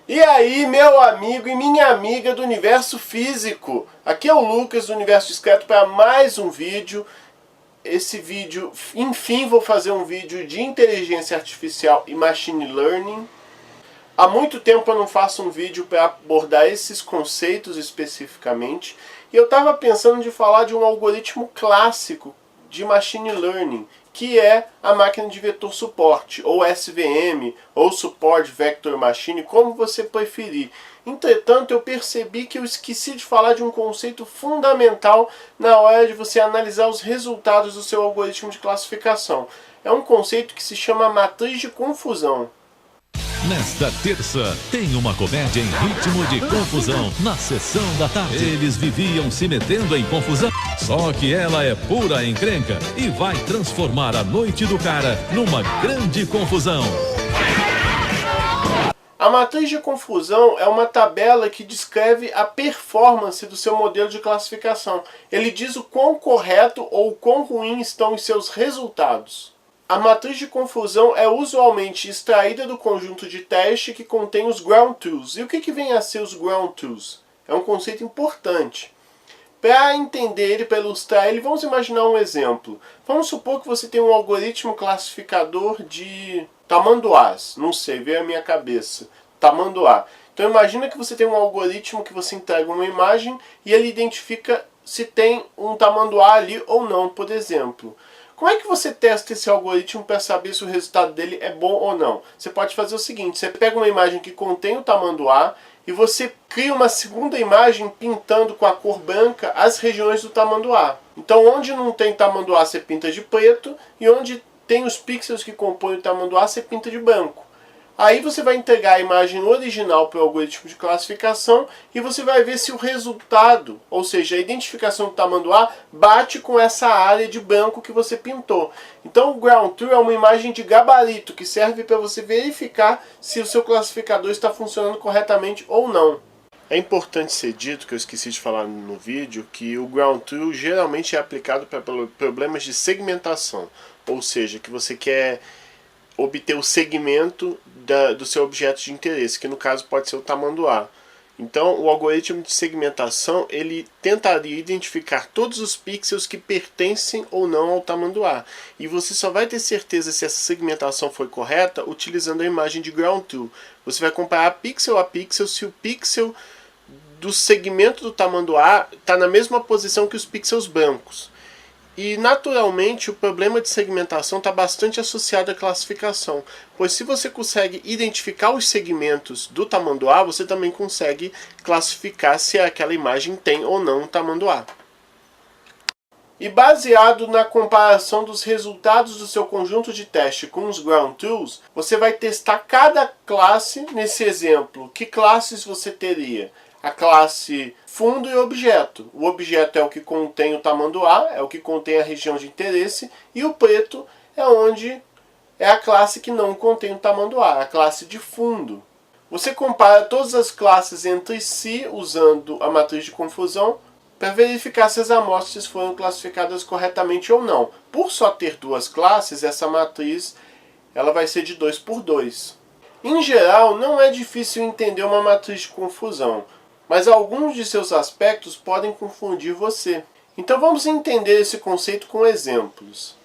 E aí, meu amigo e minha amiga do universo físico, aqui é o Lucas do Universo Discreto para mais um vídeo. Esse vídeo, enfim, vou fazer um vídeo de inteligência artificial e machine learning. Há muito tempo eu não faço um vídeo para abordar esses conceitos especificamente, e eu estava pensando de falar de um algoritmo clássico de machine learning, que é a máquina de vetor suporte, ou SVM, ou Support Vector Machine, como você preferir. Entretanto, eu percebi que eu esqueci de falar de um conceito fundamental na hora de você analisar os resultados do seu algoritmo de classificação. É um conceito que se chama matriz de confusão. Nesta terça, tem uma comédia em ritmo de confusão na sessão da tarde. Eles viviam se metendo em confusão, só que ela é pura encrenca e vai transformar a noite do cara numa grande confusão. A matriz de confusão é uma tabela que descreve a performance do seu modelo de classificação. Ele diz o quão correto ou quão ruim estão os seus resultados. A matriz de confusão é usualmente extraída do conjunto de teste que contém os ground truths. E o que vem a ser os ground truths? É um conceito importante. Para entender ele, para ilustrar ele, vamos imaginar um exemplo. Vamos supor que você tem um algoritmo classificador de tamanduás. Não sei, veio à minha cabeça. Tamanduá. Então imagina que você tem um algoritmo que você entrega uma imagem e ele identifica se tem um tamanduá ali ou não, por exemplo. Como é que você testa esse algoritmo para saber se o resultado dele é bom ou não? Você pode fazer o seguinte, você pega uma imagem que contém o tamanduá e você cria uma segunda imagem pintando com a cor branca as regiões do tamanduá. Então onde não tem tamanduá você pinta de preto e onde tem os pixels que compõem o tamanduá você pinta de branco. Aí você vai entregar a imagem original para o algoritmo de classificação e você vai ver se o resultado, ou seja, a identificação do tamanduá, bate com essa área de branco que você pintou. Então o ground truth é uma imagem de gabarito que serve para você verificar se o seu classificador está funcionando corretamente ou não. É importante ser dito, que eu esqueci de falar no vídeo, que o ground truth geralmente é aplicado para problemas de segmentação, ou seja, que você quer obter o segmento do seu objeto de interesse, que no caso pode ser o tamanduá. Então o algoritmo de segmentação ele tentaria identificar todos os pixels que pertencem ou não ao tamanduá. E você só vai ter certeza se essa segmentação foi correta utilizando a imagem de ground truth. Você vai comparar pixel a pixel se o pixel do segmento do tamanduá está na mesma posição que os pixels brancos. E naturalmente o problema de segmentação está bastante associado à classificação, pois se você consegue identificar os segmentos do tamanduá, você também consegue classificar se aquela imagem tem ou não um tamanduá. E baseado na comparação dos resultados do seu conjunto de teste com os ground truths, você vai testar cada classe nesse exemplo. Que classes você teria? A classe fundo e objeto. O objeto é o que contém o tamanduá, é o que contém a região de interesse, e o preto é a classe que não contém o tamanduá, a classe de fundo. Você compara todas as classes entre si usando a matriz de confusão para verificar se as amostras foram classificadas corretamente ou não. Por só ter duas classes, essa matriz ela vai ser de 2 por 2. Em geral, não é difícil entender uma matriz de confusão, mas alguns de seus aspectos podem confundir você. Então vamos entender esse conceito com exemplos.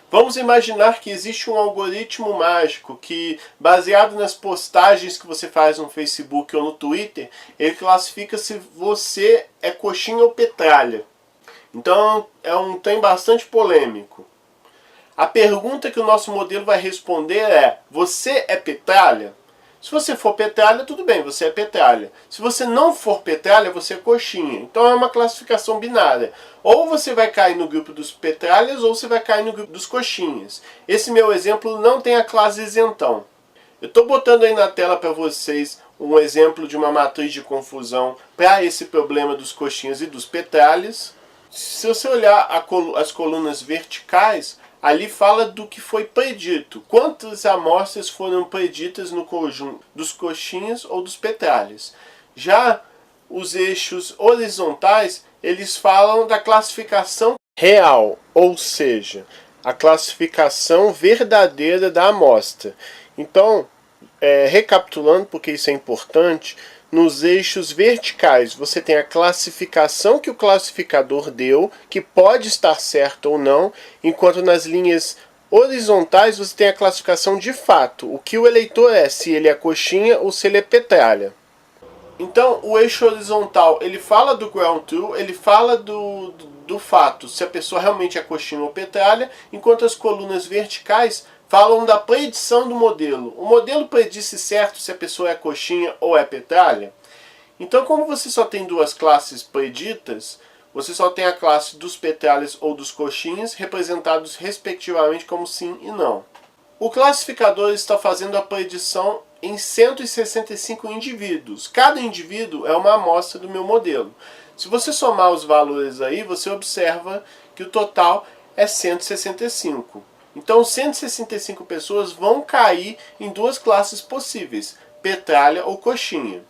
Vamos imaginar que existe um algoritmo mágico que, baseado nas postagens que você faz no Facebook ou no Twitter, ele classifica se você é coxinha ou petralha. Então é um trem bastante polêmico. A pergunta que o nosso modelo vai responder é: você é petralha? Se você for petralha, tudo bem, você é petralha. Se você não for petralha, você é coxinha. Então é uma classificação binária. Ou você vai cair no grupo dos petralhas, ou você vai cair no grupo dos coxinhas. Esse meu exemplo não tem a classe isentão. Eu estou botando aí na tela para vocês um exemplo de uma matriz de confusão para esse problema dos coxinhas e dos petralhas. Se você olhar as colunas verticais, ali fala do que foi predito. Quantas amostras foram preditas no conjunto dos coxinhas ou dos petralhas. Já os eixos horizontais, eles falam da classificação real, ou seja, a classificação verdadeira da amostra. Então, Recapitulando, porque isso é importante, nos eixos verticais você tem a classificação que o classificador deu, que pode estar certo ou não, enquanto nas linhas horizontais você tem a classificação de fato, o que o eleitor é, se ele é coxinha ou se ele é petralha. Então, o eixo horizontal, ele fala do ground truth, ele fala do fato, se a pessoa realmente é coxinha ou petralha, enquanto as colunas verticais falam da predição do modelo. O modelo predisse certo se a pessoa é coxinha ou é petralha. Então, como você só tem duas classes preditas, você só tem a classe dos petralhas ou dos coxinhas, representados respectivamente como sim e não. O classificador está fazendo a predição em 165 indivíduos. Cada indivíduo é uma amostra do meu modelo. Se você somar os valores aí, você observa que o total é 165. Então, 165 pessoas vão cair em duas classes possíveis, petralha ou coxinha.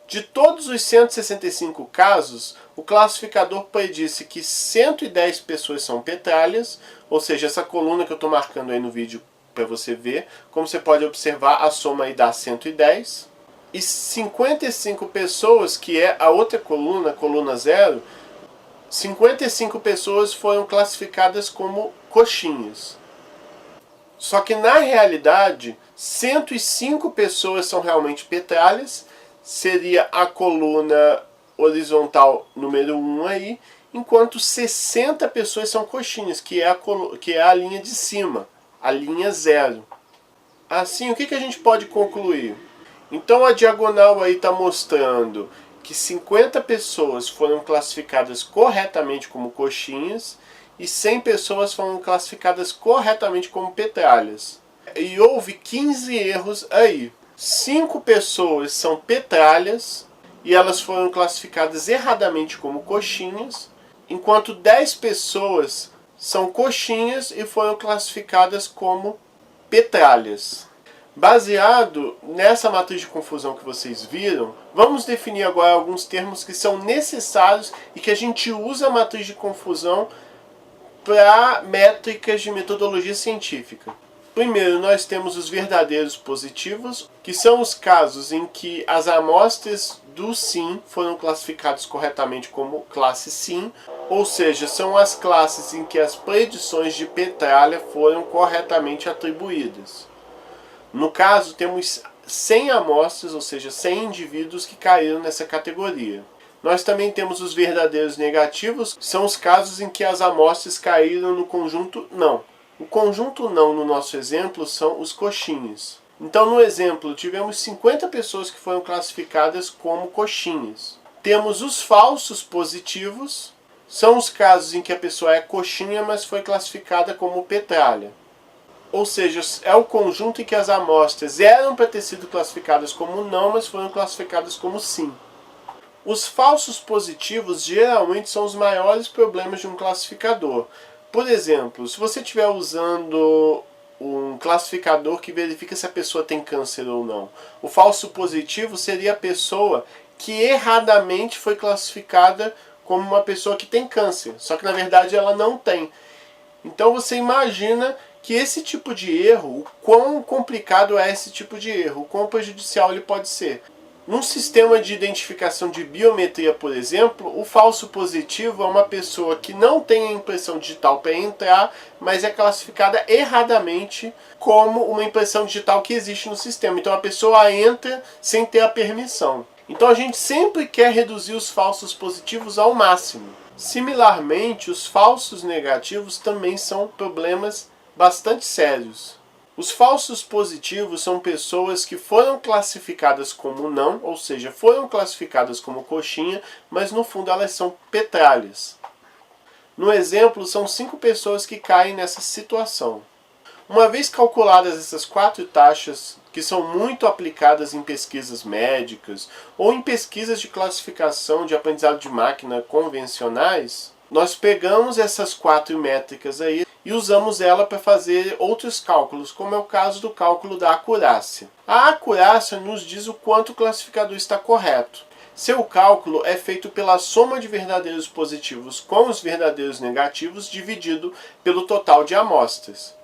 De todos os 165 casos, o classificador predisse que 110 pessoas são petralhas, ou seja, essa coluna que eu estou marcando aí no vídeo para você ver, como você pode observar, a soma aí dá 110. E 55 pessoas, que é a outra coluna, coluna 0, 55 pessoas foram classificadas como coxinhas. Só que na realidade, 105 pessoas são realmente petralhas, seria a coluna horizontal número 1 aí, enquanto 60 pessoas são coxinhas, que é a linha de cima, a linha 0. Assim, o que a gente pode concluir? Então a diagonal aí está mostrando que 50 pessoas foram classificadas corretamente como coxinhas e 100 pessoas foram classificadas corretamente como petralhas. E houve 15 erros aí. 5 pessoas são petralhas e elas foram classificadas erradamente como coxinhas, enquanto 10 pessoas são coxinhas e foram classificadas como petralhas. Baseado nessa matriz de confusão que vocês viram, vamos definir agora alguns termos que são necessários e que a gente usa a matriz de confusão para métricas de metodologia científica. Primeiro, nós temos os verdadeiros positivos, que são os casos em que as amostras do sim foram classificadas corretamente como classe sim, ou seja, são as classes em que as predições de petralha foram corretamente atribuídas. No caso, temos 100 amostras, ou seja, 100 indivíduos que caíram nessa categoria. Nós também temos os verdadeiros negativos, que são os casos em que as amostras caíram no conjunto não. O conjunto não, no nosso exemplo, são os coxinhas. Então, no exemplo, tivemos 50 pessoas que foram classificadas como coxinhas. Temos os falsos positivos, são os casos em que a pessoa é coxinha, mas foi classificada como petralha. Ou seja, é o conjunto em que as amostras eram para ter sido classificadas como não, mas foram classificadas como sim. Os falsos positivos geralmente são os maiores problemas de um classificador. Por exemplo, se você estiver usando um classificador que verifica se a pessoa tem câncer ou não, o falso positivo seria a pessoa que erradamente foi classificada como uma pessoa que tem câncer, só que na verdade ela não tem. Então você imagina que esse tipo de erro, o quão complicado é esse tipo de erro, o quão prejudicial ele pode ser. Num sistema de identificação de biometria, por exemplo, o falso positivo é uma pessoa que não tem a impressão digital para entrar, mas é classificada erradamente como uma impressão digital que existe no sistema. Então a pessoa entra sem ter a permissão. Então a gente sempre quer reduzir os falsos positivos ao máximo. Similarmente, os falsos negativos também são problemas bastante sérios. Os falsos positivos são pessoas que foram classificadas como não, ou seja, foram classificadas como coxinha, mas no fundo elas são petralhas. No exemplo, são 5 pessoas que caem nessa situação. Uma vez calculadas essas 4 taxas, que são muito aplicadas em pesquisas médicas ou em pesquisas de classificação de aprendizado de máquina convencionais, nós pegamos essas 4 métricas aí e usamos ela para fazer outros cálculos, como é o caso do cálculo da acurácia. A acurácia nos diz o quanto o classificador está correto. Seu cálculo é feito pela soma de verdadeiros positivos com os verdadeiros negativos dividido pelo total de amostras.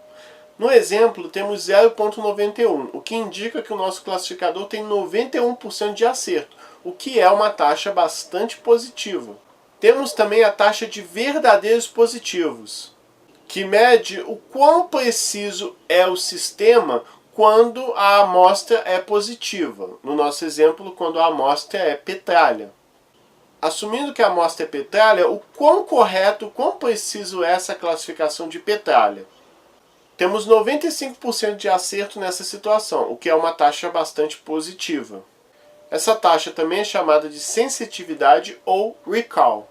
No exemplo, temos 0,91, o que indica que o nosso classificador tem 91% de acerto, o que é uma taxa bastante positiva. Temos também a taxa de verdadeiros positivos, que mede o quão preciso é o sistema quando a amostra é positiva. No nosso exemplo, quando a amostra é petralha. Assumindo que a amostra é petralha, o quão correto, o quão preciso é essa classificação de petralha? Temos 95% de acerto nessa situação, o que é uma taxa bastante positiva. Essa taxa também é chamada de sensitividade ou recall.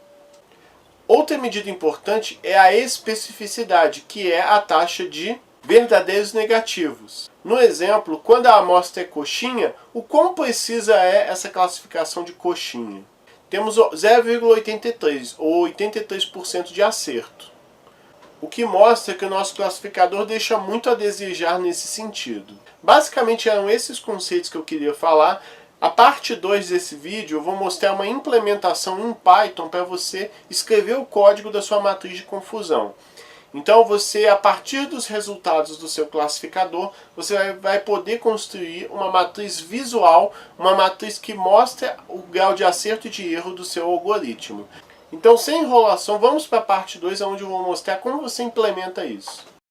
Outra medida importante é a especificidade, que é a taxa de verdadeiros negativos. No exemplo, quando a amostra é coxinha, o quão precisa é essa classificação de coxinha? Temos 0,83 ou 83% de acerto, o que mostra que o nosso classificador deixa muito a desejar nesse sentido. Basicamente eram esses conceitos que eu queria falar. A parte 2 desse vídeo eu vou mostrar uma implementação em Python para você escrever o código da sua matriz de confusão. Então você, a partir dos resultados do seu classificador, você vai poder construir uma matriz visual, uma matriz que mostra o grau de acerto e de erro do seu algoritmo. Então, sem enrolação, vamos para a parte 2, onde eu vou mostrar como você implementa isso.